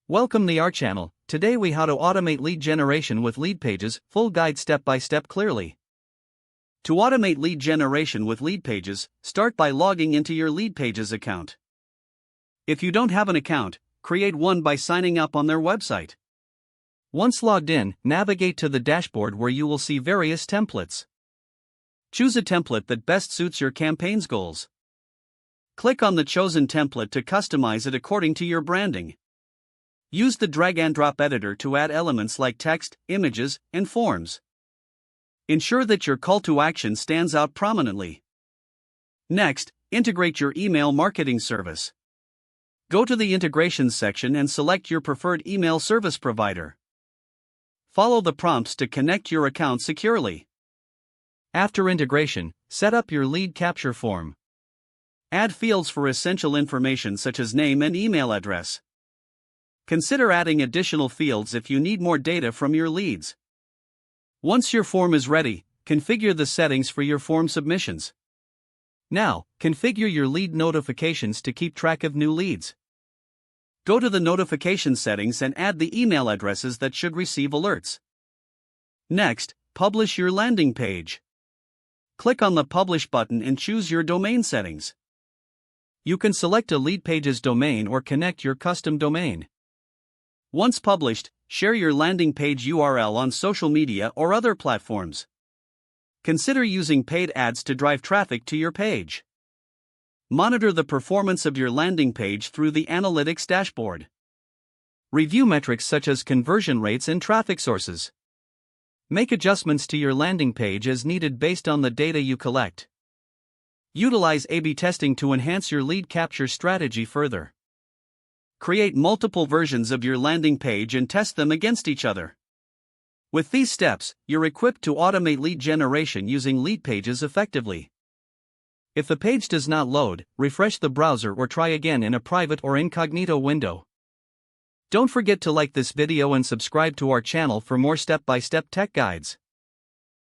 Welcome to our channel. Today we how to automate lead generation with Leadpages, full guide step by step clearly. To automate lead generation with Leadpages, start by logging into your Leadpages account. If you don't have an account, create one by signing up on their website. Once logged in, navigate to the dashboard where you will see various templates. Choose a template that best suits your campaign's goals. Click on the chosen template to customize it according to your branding. Use the drag and drop editor to add elements like text, images, and forms. Ensure that your call to action stands out prominently. Next, integrate your email marketing service. Go to the Integrations section and select your preferred email service provider. Follow the prompts to connect your account securely. After integration, set up your lead capture form. Add fields for essential information such as name and email address. Consider adding additional fields if you need more data from your leads. Once your form is ready, configure the settings for your form submissions. Now, configure your lead notifications to keep track of new leads. Go to the notification settings and add the email addresses that should receive alerts. Next, publish your landing page. Click on the Publish button and choose your domain settings. You can select a Leadpages domain or connect your custom domain. Once published, share your landing page URL on social media or other platforms. Consider using paid ads to drive traffic to your page. Monitor the performance of your landing page through the Analytics dashboard. Review metrics such as conversion rates and traffic sources. Make adjustments to your landing page as needed based on the data you collect. Utilize A/B testing to enhance your lead capture strategy further. Create multiple versions of your landing page and test them against each other. With these steps, you're equipped to automate lead generation using Leadpages effectively. If the page does not load, refresh the browser or try again in a private or incognito window. Don't forget to like this video and subscribe to our channel for more step-by-step tech guides.